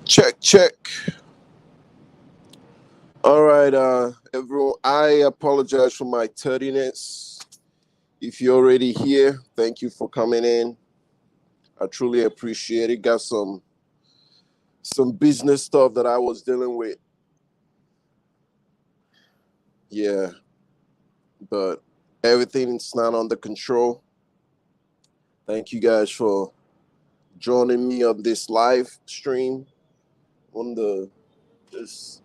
Check, check. All right, everyone. I apologize for my tardiness. If you're already here, thank you for coming in. I truly appreciate it. Got some business stuff that I was dealing with. Yeah, but everything's not under control. Thank you guys for joining me on this live stream on the this.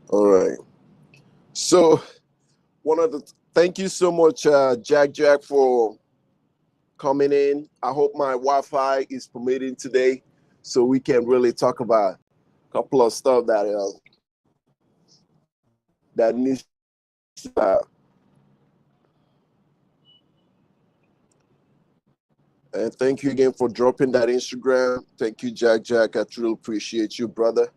All right. So one of the thank you so much, Jack, for coming in. I hope my Wi-Fi is permitting today, so we can really talk about a couple of stuff that needs and thank you again for dropping that Instagram. Thank you, Jack. I truly appreciate you, brother.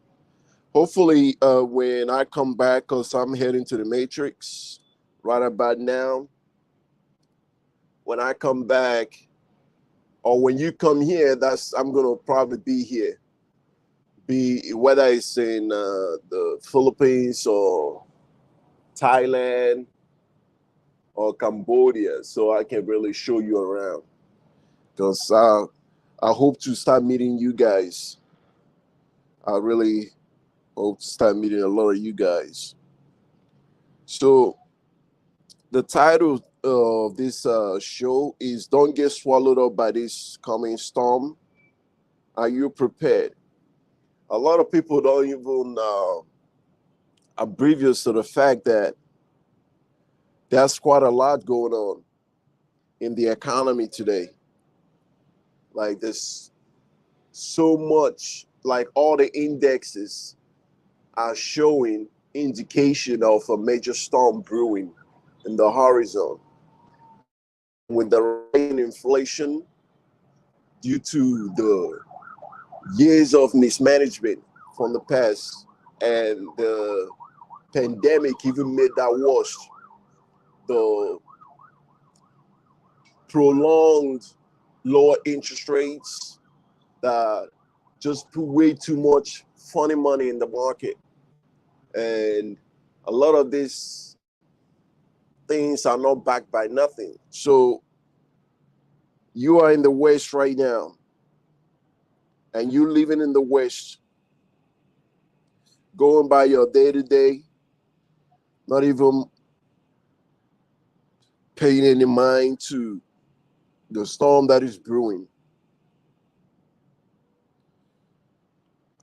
Hopefully, when I come back, cause I'm heading to the Matrix right about now. When I come back, or when you come here, that's I'm gonna probably be here. Be whether it's in the Philippines or Thailand or Cambodia, so I can really show you around. Because I hope to start meeting you guys. I really hope to start meeting a lot of you guys. So the title of this show is "Don't Get Swallowed Up by This Coming Storm." Are you prepared? A lot of people don't even oblivious to the fact that there's quite a lot going on in the economy today. Like there's so much, like all the indexes are showing indication of a major storm brewing in the horizon. With the rising inflation due to the years of mismanagement from the past, and the pandemic even made that worse. The prolonged lower interest rates that just put way too much funny money in the market. And a lot of these things are not backed by nothing. So you are in the West right now, and you living in the West, going by your day to day, not even paying any mind to the storm that is brewing.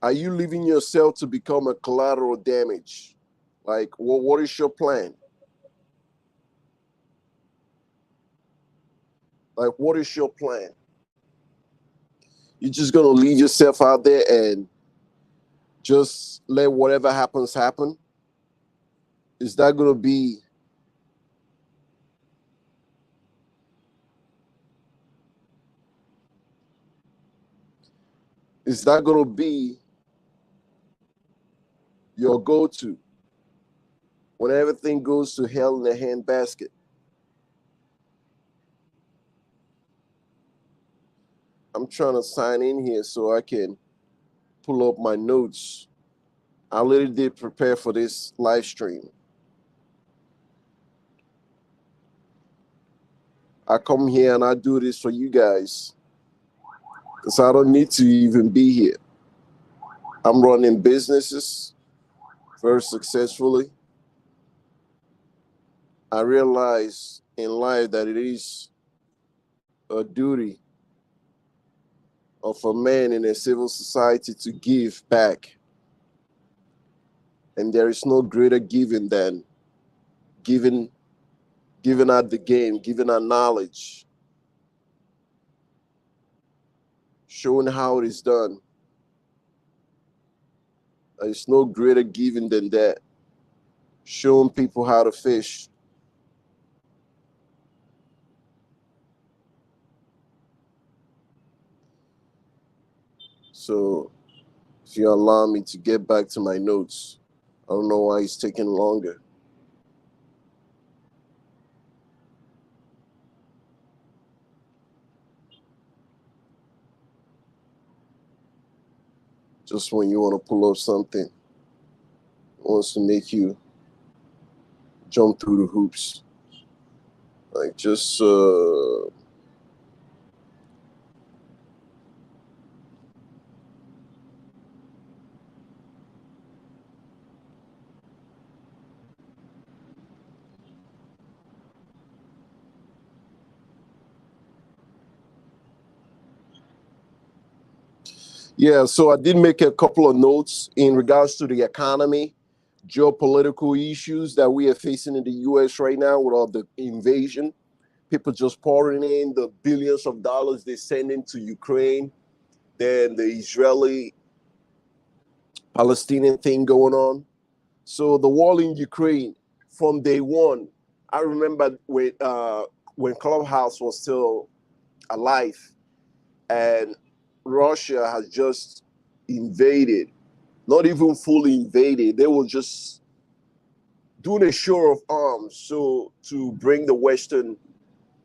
Are you leaving yourself to become a collateral damage? Like, what is your plan? Like, what is your plan? You're just gonna leave yourself out there and just let whatever happens happen? Is that gonna be is that gonna be your go-to when everything goes to hell in a handbasket? I'm trying to sign in here so I can pull up my notes. I literally did prepare for this live stream. I come here and I do this for you guys because I don't need to even be here. I'm running businesses very successfully. I realize in life that it is a duty of a man in a civil society to give back. And there is no greater giving than giving giving out the game, giving out knowledge, showing how it is done. There's no greater giving than that. Showing people how to fish. So if you allow me to get back to my notes, I don't know why it's taking longer. Just when you want to pull up something, wants to make you jump through the hoops. Like just yeah, so I did make a couple of notes in regards to the economy, geopolitical issues that we are facing in the US right now with all the invasion. People just pouring in the billions of dollars they send into Ukraine, then the Israeli Palestinian thing going on. So the war in Ukraine from day one, I remember when Clubhouse was still alive and Russia has just invaded, not even fully invaded. They were just doing a show of arms so to bring the Western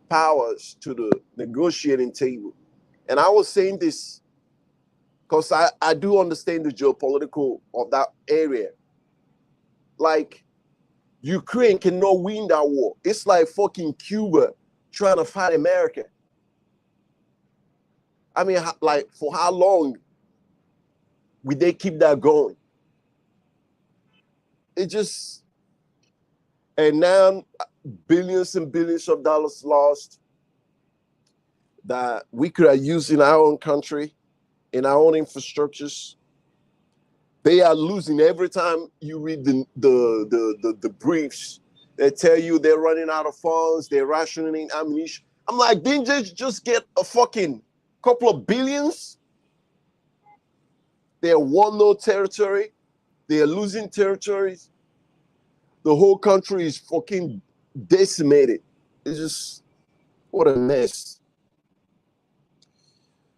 powers to the negotiating table. And I was saying this because I do understand the geopolitical of that area. Like, Ukraine cannot win that war. It's like fucking Cuba trying to fight America. I mean, like, for how long will they keep that going? It just, and now billions and billions of dollars lost that we could have used in our own country, in our own infrastructures. They are losing every time you read the briefs. They tell you they're running out of funds, they're rationing ammunition. I'm like, didn't they just get a fucking couple of billions? They're one no territory. They're losing territories. The whole country is fucking decimated. It's just, what a mess.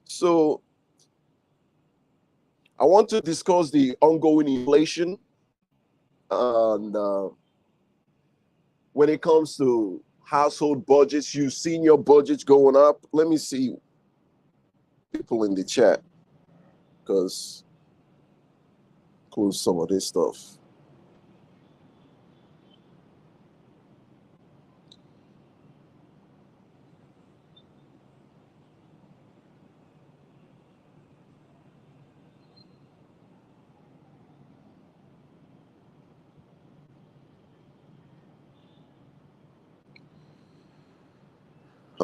So I want to discuss the ongoing inflation and when it comes to household budgets. You've seen your budgets going up. Let me see people in the chat, because close some of this stuff.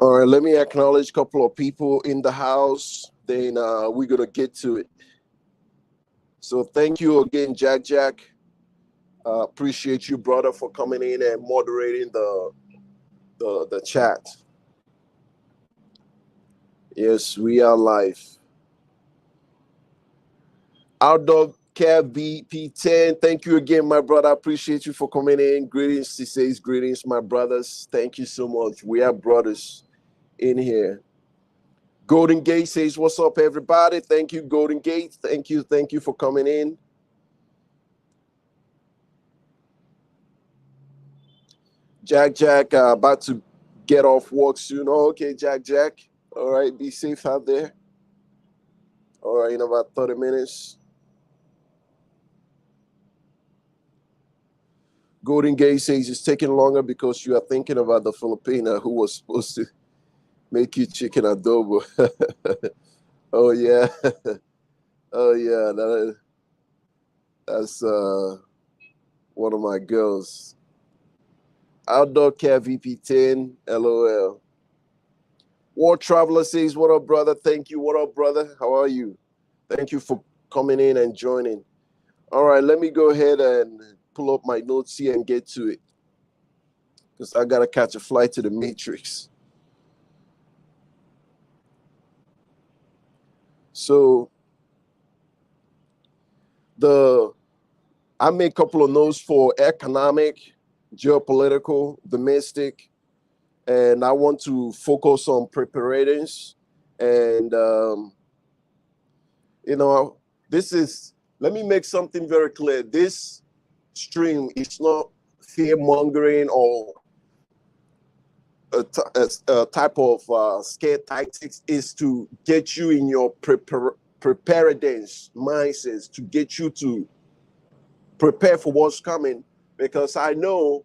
All right, let me acknowledge a couple of people in the house. Then we're gonna get to it. So thank you again, Jack. Appreciate you, brother, for coming in and moderating the chat. Yes, we are live. Outdoor Cab BP10. Thank you again, my brother. I appreciate you for coming in. Greetings, he says, greetings, my brothers. Thank you so much. We are brothers in here. Golden Gate says, what's up, everybody? Thank you, Golden Gate. Thank you for coming in. Jack, about to get off work soon. Oh, okay, Jack. All right, be safe out there. All right, in about 30 minutes. Golden Gate says it's taking longer because you are thinking about the Filipina who was supposed to make you chicken adobo. Oh, yeah. Oh, yeah. That's one of my girls. Outdoor Care VP10, LOL. War Traveler says, what up, brother? Thank you. What up, brother? How are you? Thank you for coming in and joining. All right, let me go ahead and pull up my notes here and get to it, because I got to catch a flight to the Matrix. So I made a couple of notes for economic, geopolitical, domestic, and I want to focus on preparedness. And, let me make something very clear. This stream is not fear-mongering or a type of scare tactics. Is to get you in your preparedness mindsets to get you to prepare for what's coming, because I know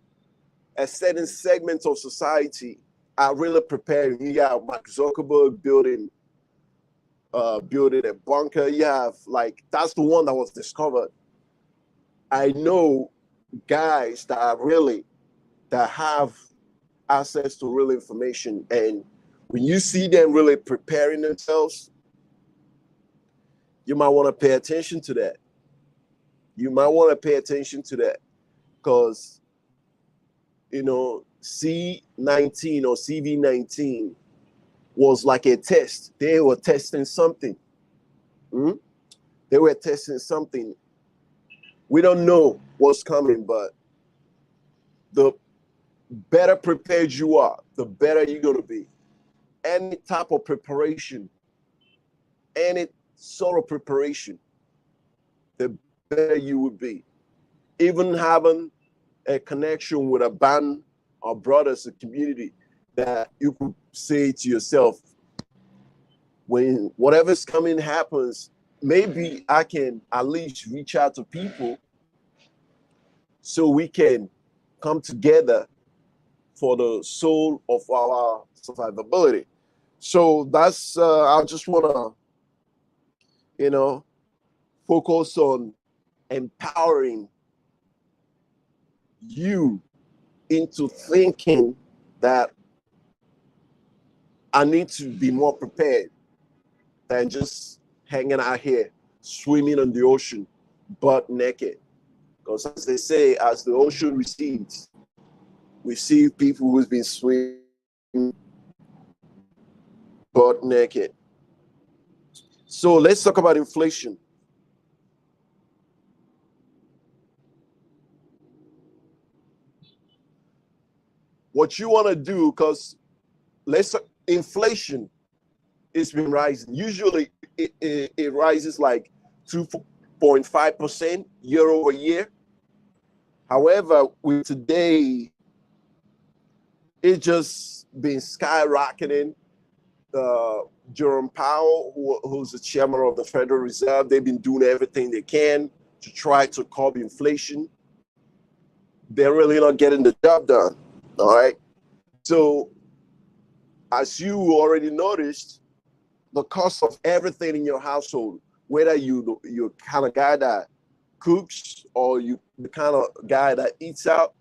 a certain segments of society are really preparing. You got Mark Zuckerberg building a bunker. You have, like, that's the one that was discovered. I know guys that have access to real information, and when you see them really preparing themselves, you might want to pay attention to that. You might want to pay attention to that, because C19 or CV19 was like a test. They were testing something. They were testing something. We don't know what's coming, but the better prepared you are, the better you're going to be. Any type of preparation, any sort of preparation, the better you would be. Even having a connection with a band or brothers, a community, that you could say to yourself, when whatever's coming happens, maybe I can at least reach out to people so we can come together for the soul of our survivability. So that's I just want to, focus on empowering you into thinking that I need to be more prepared than just hanging out here, swimming in the ocean, butt naked. Because as they say, as the ocean recedes, we see people who's been swimming butt naked. So let's talk about inflation. What you want to do, because inflation has been rising. Usually it rises like 2.5% year over year. However, with today, it's just been skyrocketing. Jerome Powell, who's the chairman of the Federal Reserve, they've been doing everything they can to try to curb inflation. They're really not getting the job done. All right. So, as you already noticed, the cost of everything in your household, whether you're kind of guy that cooks or you the kind of guy that eats out,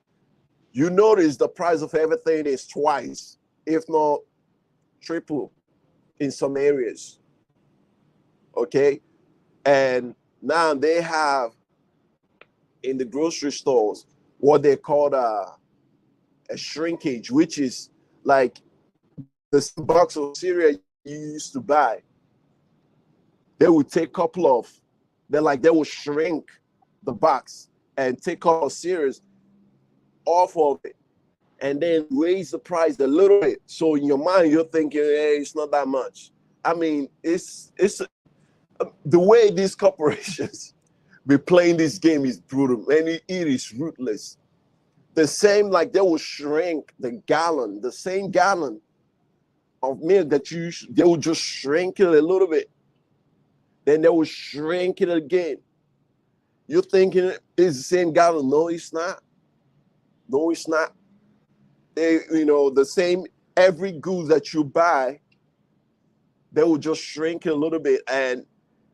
you notice the price of everything is twice, if not triple, in some areas. Okay. And now they have in the grocery stores what they call a shrinkage, which is like the box of cereal you used to buy. They would take a couple of, they will shrink the box and take all the cereals off of it and then raise the price a little bit. So in your mind, you're thinking, hey, it's not that much. I mean, it's the way these corporations be playing this game is brutal, and it is ruthless. The same, like they will shrink the same gallon of milk that they will just shrink it a little bit. Then they will shrink it again. You're thinking it's the same gallon. No, it's not. No, it's not. The same, every goods that you buy, they will just shrink it a little bit. And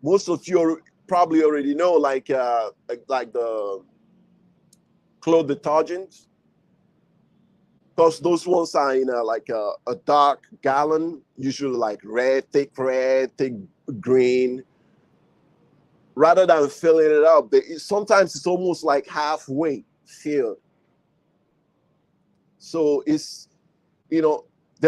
most of you probably already know, like the clothes detergents, because those ones are in a dark gallon, usually like thick red, thick green. Rather than filling it up, sometimes it's almost like halfway filled. So it's, they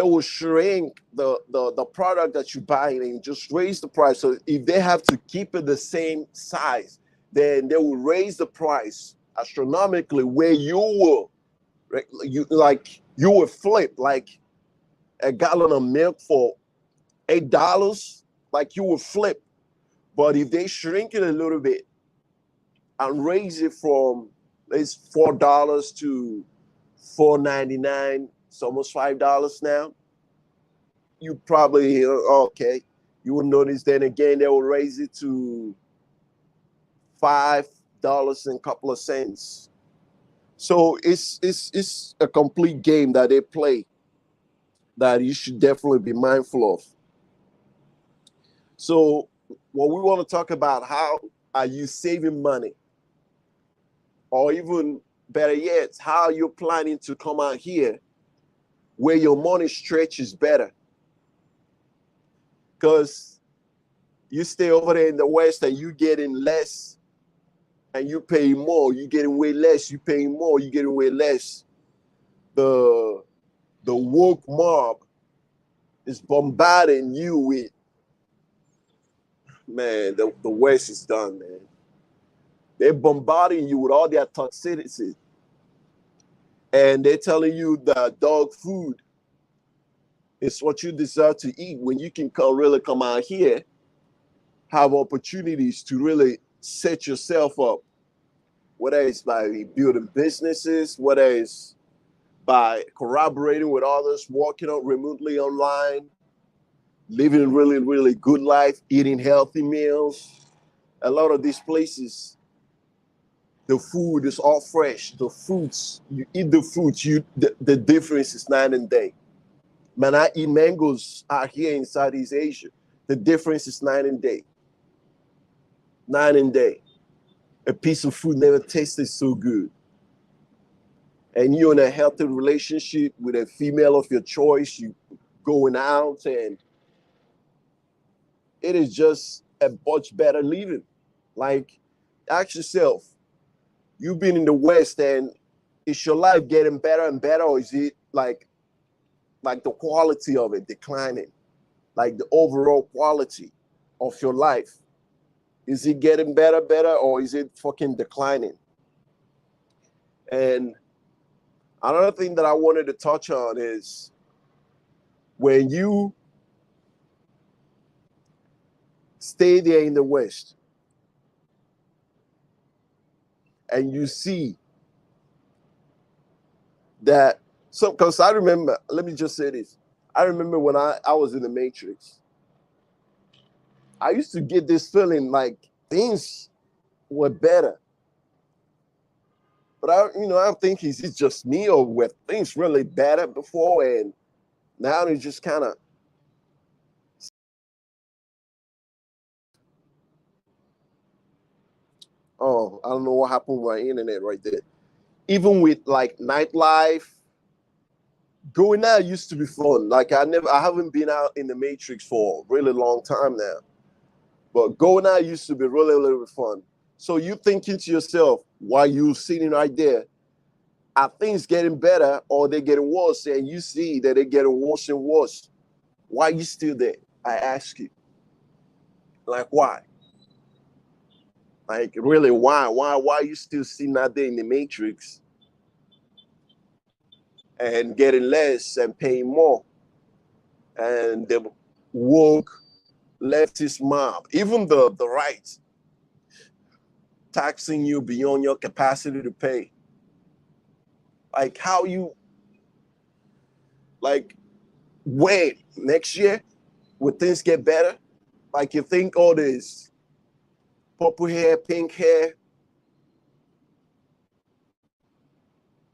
will shrink the product that you buy and just raise the price. So if they have to keep it the same size, then they will raise the price astronomically, where you will, right? You will flip like a gallon of milk for $8, like you will flip. But if they shrink it a little bit and raise it from it's $4 to $4.99, it's almost $5 now. You probably okay, You will notice then again they will raise it to $5 and a couple of cents. So it's a complete game that they play that you should definitely be mindful of. So what we want to talk about, how are you saving money? Or even better yet, how you're planning to come out here where your money stretches better. Because you stay over there in the West and you getting less and you pay more. You getting way less, you paying more, you getting way less. The woke mob is bombarding you with, man, the West is done, man. They're bombarding you with all their toxicity. And they're telling you that dog food is what you deserve to eat when you can really come out here, have opportunities to really set yourself up, whether it's by building businesses, whether it's by collaborating with others, working out remotely online, living a really, really good life, eating healthy meals. A lot of these places, the food is all fresh. The fruits, you eat the fruits, the difference is night and day. Man, I eat mangoes out here in Southeast Asia. The difference is night and day. Night and day. A piece of fruit never tasted so good. And you're in a healthy relationship with a female of your choice, you going out, and it is just a much better living. Like, ask yourself, you've been in the West, and is your life getting better and better, or is it like the quality of it declining? Like the overall quality of your life, is it getting better, or is it fucking declining? And another thing that I wanted to touch on is when you stay there in the West and you see that because I remember, let me just say this. I remember when I was in the Matrix, I used to get this feeling like things were better. But I'm thinking, is it just me, or were things really better before and now they just kind of, oh, I don't know what happened with my internet right there. Even with like nightlife, going out used to be fun. Like I haven't been out in the Matrix for a really long time now. But going out used to be really, really fun. So you thinking to yourself, while you sitting right there, are things getting better or they getting worse? And you see that they're getting worse and worse. Why are you still there? I ask you. Like, why? Like, really, why? Why are you still sitting out there in the Matrix and getting less and paying more? And the woke leftist mob, even the right, taxing you beyond your capacity to pay. Like, how you, like, wait, next year, will things get better? Like, you think all this purple hair, pink hair,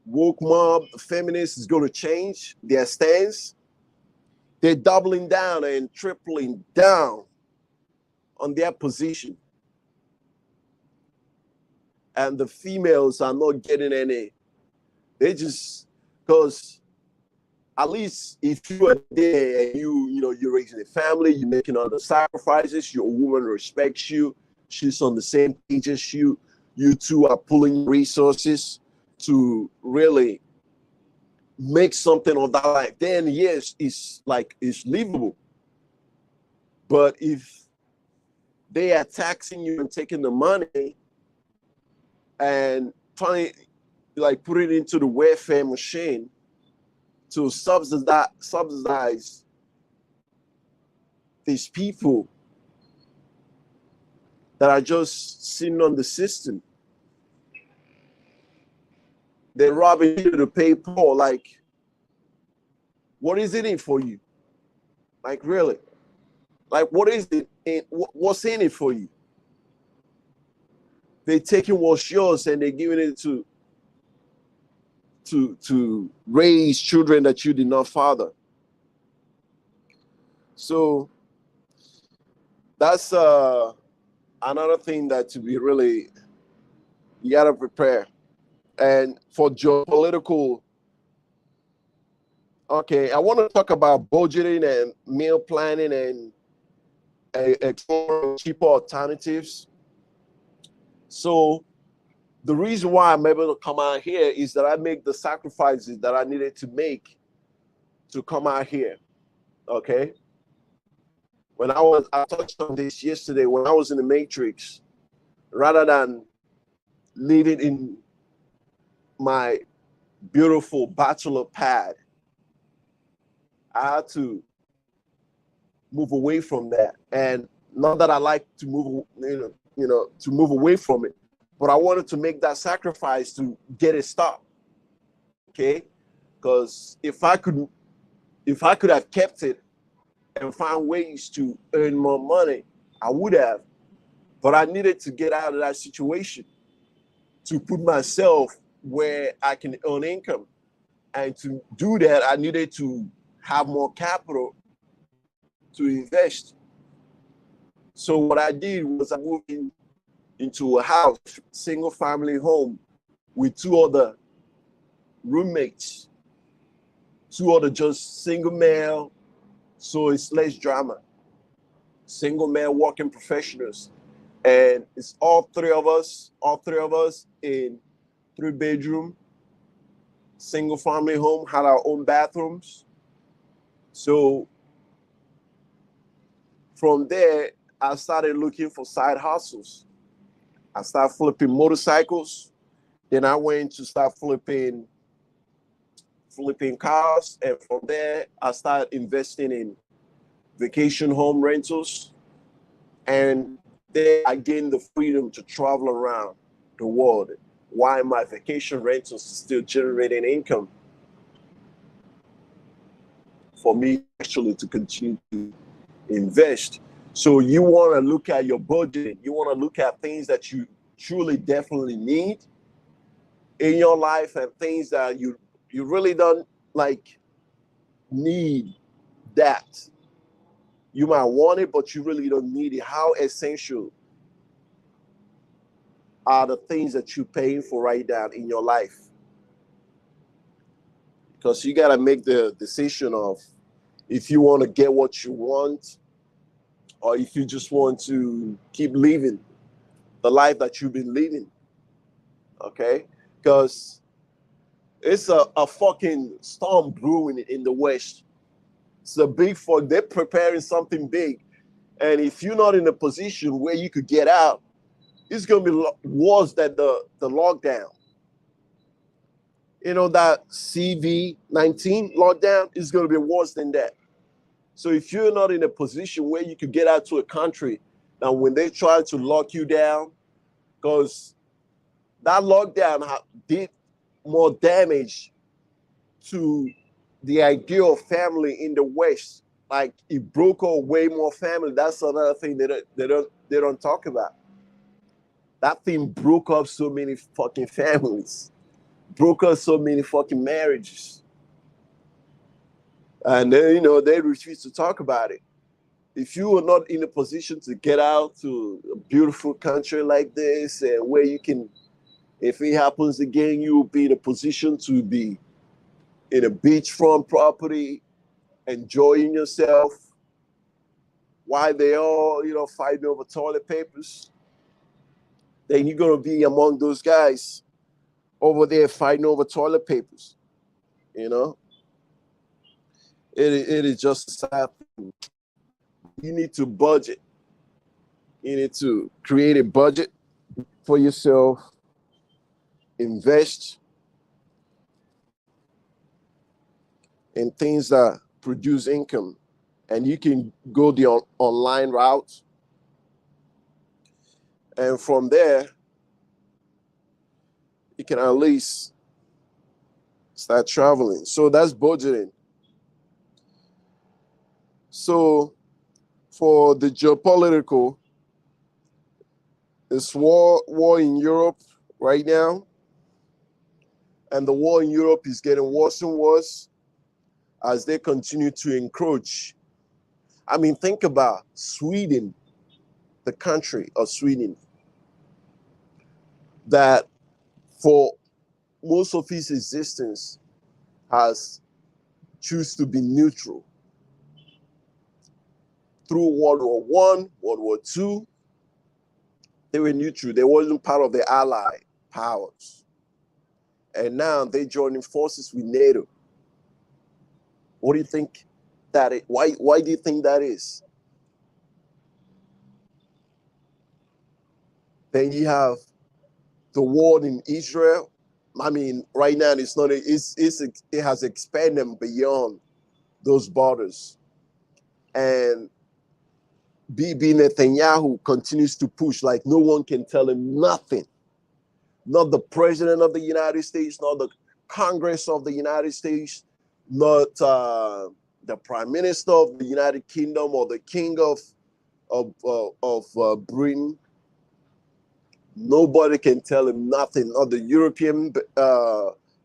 woke mob, feminists is going to change their stance? They're doubling down and tripling down on their position. And the females are not getting any. They just, because at least if you are there and you're raising a family, you're making other sacrifices, your woman respects you, she's on the same page as you, you two are pulling resources to really make something of that life, then yes, it's livable. But if they are taxing you and taking the money and trying like put it into the welfare machine to subsidize these people that are just sitting on the system, they're robbing you to pay Paul. Like, what is it in for you? Like, really? Like, what is it? What's in it for you? They're taking what's yours and they're giving it to raise children that you did not father. So that's another thing that to be really, you gotta prepare. And for geopolitical, okay, I want to talk about budgeting and meal planning and exploring cheaper alternatives. So the reason why I'm able to come out here is that I make the sacrifices that I needed to make to come out here. Okay. I touched on this yesterday, when I was in the Matrix, rather than living in my beautiful bachelor pad, I had to move away from that. And not that I like to move, to move away from it, but I wanted to make that sacrifice to get it stopped. Okay. Because if I could have kept it and found ways to earn more money, I would have. But I needed to get out of that situation to put myself where I can earn income. And to do that, I needed to have more capital to invest. So what I did was I moved into a house, single family home, with two other roommates, two other just single male, so it's less drama. Single male working professionals. And it's all three of us in 3-bedroom, single family home, had our own bathrooms. So from there, I started looking for side hustles. I started flipping motorcycles. Then I went to start flipping cars. And from there, I started investing in vacation home rentals. And then I gained the freedom to travel around the world while my vacation rentals is still generating income for me actually to continue to invest. So you want to look at your budget. You want to look at things that you truly definitely need in your life and things that you really don't like need that. You might want it, but you really don't need it. How essential are the things that you're paying for right now in your life? Because you got to make the decision of if you want to get what you want or if you just want to keep living the life that you've been living. Okay? Because it's a fucking storm brewing in the West. It's a big fuck. They're preparing something big. And if you're not in a position where you could get out, it's going to be worse than the lockdown. You know, that CV-19 lockdown is going to be worse than that. So if you're not in a position where you could get out to a country, now when they try to lock you down, because that lockdown did more damage to the idea of family in the West. Like it broke up way more family. That's another thing they don't talk about. That thing broke up so many fucking families, broke up so many fucking marriages. And then, they refuse to talk about it. If you are not in a position to get out to a beautiful country like this, and where you can, if it happens again, you will be in a position to be in a beachfront property, enjoying yourself, while they all, fighting over toilet papers, then you're going to be among those guys over there fighting over toilet papers. It is just a sad thing. You need to budget. You need to create a budget for yourself, invest in things that produce income, and you can go the online route. And from there, you can at least start traveling. So that's budgeting. So for the geopolitical, this war in Europe right now, and the war in Europe is getting worse and worse as they continue to encroach. I mean, think about Sweden, the country of Sweden, that for most of its existence has choose to be neutral. Through World War One, World War Two, they were neutral. They wasn't part of the Allied powers. And now they're joining forces with NATO. What do you think that is? Why do you think that is? Then you have the war in Israel. I mean, right now it's not. It has expanded beyond those borders, and Bibi Netanyahu continues to push like no one can tell him nothing. Not the president of the United States, not the Congress of the United States, not the prime minister of the United Kingdom or the king of Britain. Nobody can tell him nothing. Not the European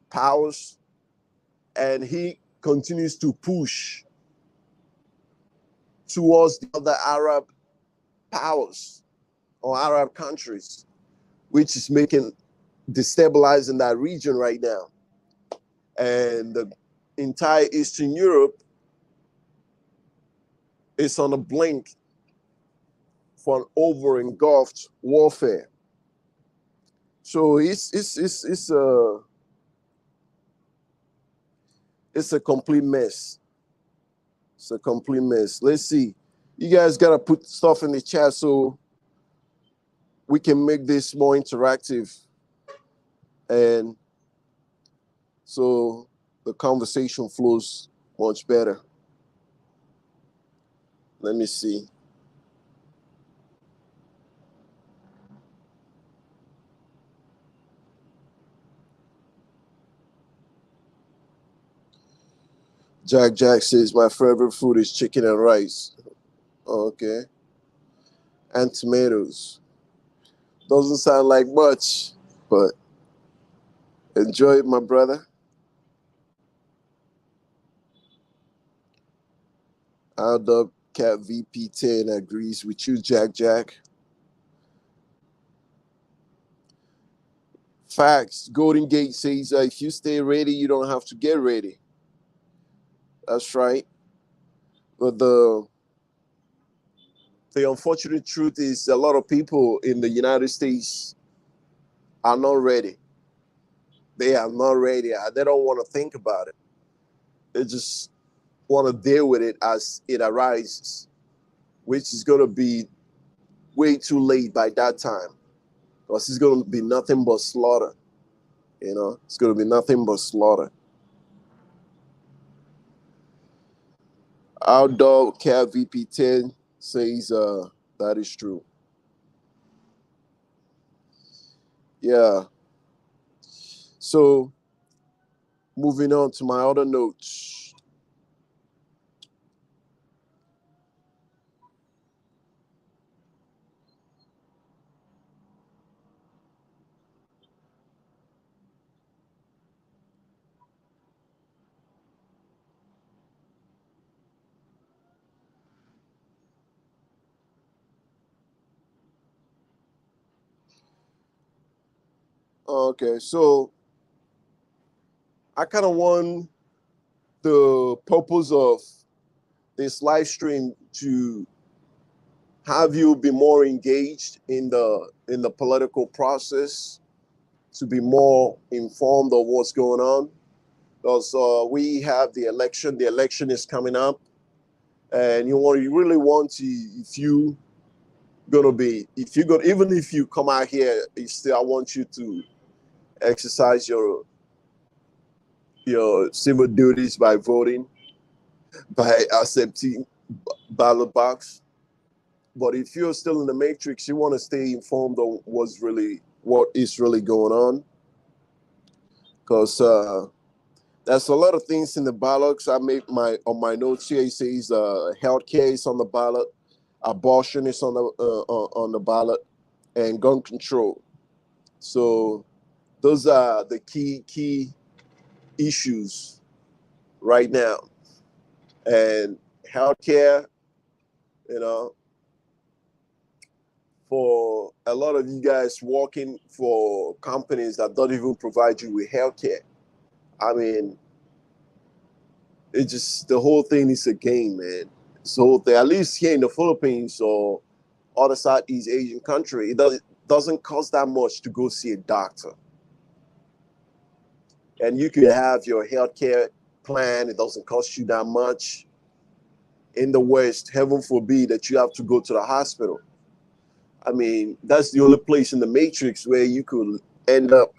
powers, and he continues to push towards the other Arab powers or Arab countries, which is destabilizing that region right now. And the entire Eastern Europe is on the blink for an over-engulfed warfare. So it's a complete mess. It's a complete mess. Let's see. You guys got to put stuff in the chat so we can make this more interactive. And so the conversation flows much better. Let me see. Jack says my favorite food is chicken and rice. Okay. And tomatoes. Doesn't sound like much, but enjoy it, my brother. Aldub Cat VP10 agrees with you, Jack. Facts. Golden Gate says if you stay ready, you don't have to get ready. That's right. But the unfortunate truth is a lot of people in the United States are not ready. They are not ready. They don't want to think about it. They just want to deal with it as it arises, which is going to be way too late by that time. Because it's going to be nothing but slaughter. You know, it's going to be nothing but slaughter. Our dog, Cat VP10, says that is true. Yeah. So, moving on to my other notes. Okay, so I kind of want the purpose of this live stream to have you be more engaged in the political process, to be more informed of what's going on. Because we have the election. The election is coming up, and you really want to, even if you come out here, I want you to exercise your civil duties by voting, by accepting ballot box. But if you're still in the matrix, you want to stay informed on what is really going on, because there's a lot of things in the ballots. I made on my notes here. It says healthcare is on the ballot, abortion is on the ballot, and gun control. So those are the key issues right now. And healthcare, you know, for a lot of you guys working for companies that don't even provide you with healthcare. I mean, it just the whole thing is a game, man. So at least here in the Philippines or other Southeast Asian country, doesn't cost that much to go see a doctor. And you could have your healthcare plan. It doesn't cost you that much. In the West, heaven forbid that you have to go to the hospital. I mean, that's the only place in the matrix where you could end up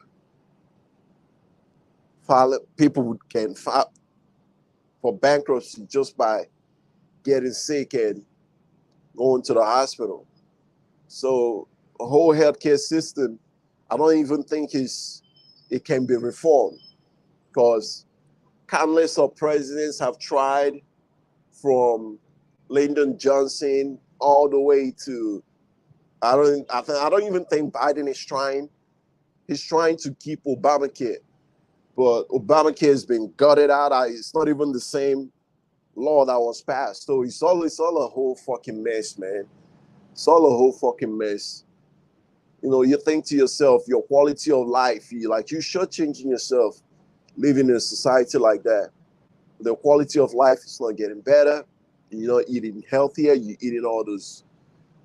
people can file for bankruptcy just by getting sick and going to the hospital. So the whole healthcare system, I don't even think it can be reformed, because countless of presidents have tried, from Lyndon Johnson all the way to I don't even think Biden is trying. He's trying to keep Obamacare, but Obamacare has been gutted out. It's not even the same law that was passed. So it's all a whole fucking mess, man. It's all a whole fucking mess. You know, you think to yourself, your quality of life, you're shortchanging yourself living in a society like that. The quality of life is not getting better. You're not eating healthier. You're eating all those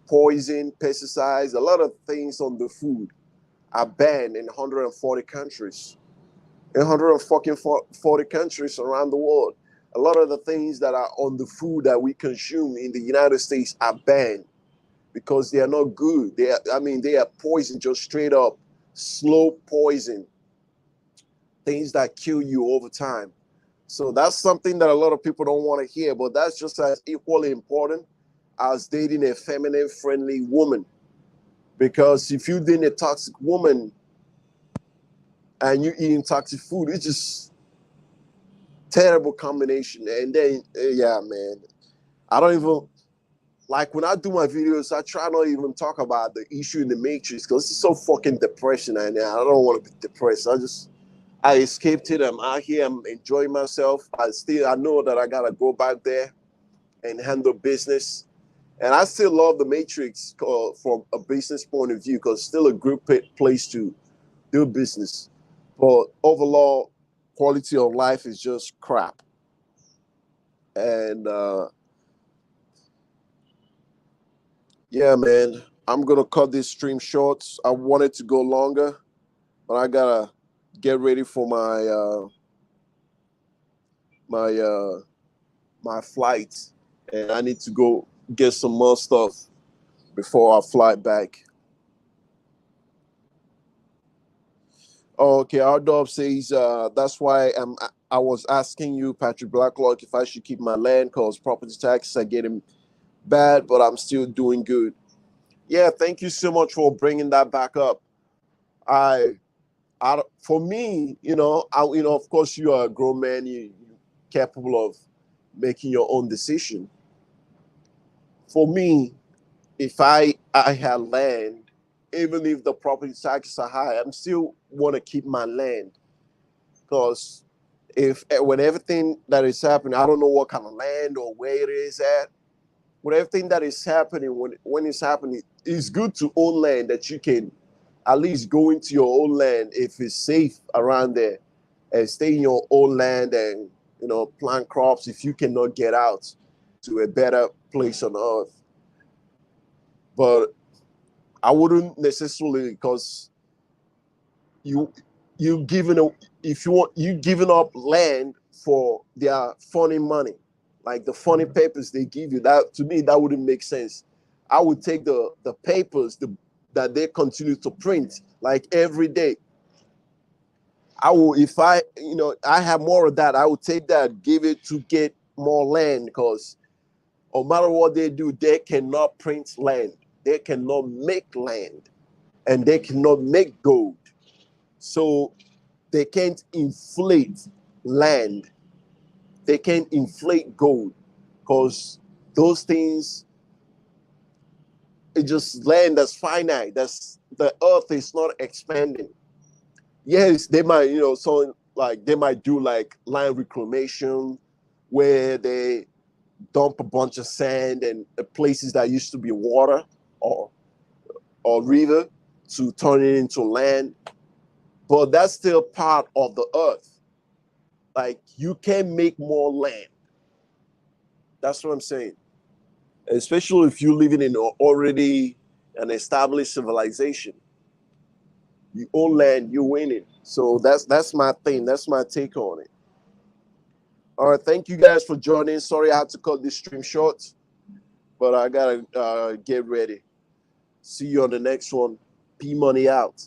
poison, pesticides. A lot of things on the food are banned in 140 countries. In 140 countries around the world. A lot of the things that are on the food that we consume in the United States are banned because they are not good. They are poison, just straight up slow poison. Things that kill you over time. So that's something that a lot of people don't want to hear, but that's just as equally important as dating a feminine friendly woman. Because if you date a toxic woman and you eating toxic food, it's just terrible combination. And then, yeah, man, I don't even, like when I do my videos, I try not even talk about the issue in the matrix because it's so fucking depression right now. I don't want to be depressed. I escaped it. I'm out here. I'm enjoying myself. I know that I gotta go back there and handle business. And I still love the matrix from a business point of view because it's still a good place to do business. But overall, quality of life is just crap. And yeah, man, I'm gonna cut this stream short. I wanted to go longer, but I gotta get ready for my flight, and I need to go get some more stuff before I fly back. Oh, okay, our dog says that's why I was asking you, Patrick Blacklock, if I should keep my land because property taxes are getting bad, but I'm still doing good. Yeah, thank you so much for bringing that back up. For me, of course, you are a grown man. You're capable of making your own decision. For me, if I had land, even if the property taxes are high, I'm still want to keep my land because when everything that is happening, I don't know what kind of land or where it is at. With everything that is happening, when it's happening, it's good to own land that you can at least go into your own land if it's safe around there and stay in your own land and plant crops if you cannot get out to a better place on earth. But I wouldn't necessarily, because you giving up land for their funny money, like the funny papers they give you. That to me that wouldn't make sense. I would take the papers that they continue to print like every day. I will, if I have more of that, I would take that, give it to get more land, because no matter what they do, they cannot print land, they cannot make land, and they cannot make gold. So they can't inflate land, they can't inflate gold, because those things It's just land that's finite. That's the earth is not expanding. Yes, they might, so like they might do like land reclamation where they dump a bunch of sand and places that used to be water or river to turn it into land. But that's still part of the earth. Like you can make more land. That's what I'm saying. Especially if you're living in already an established civilization. You own land, you're winning. So that's my thing. That's my take on it. All right, thank you guys for joining. Sorry I had to cut this stream short, but I gotta get ready. See you on the next one. P Money out.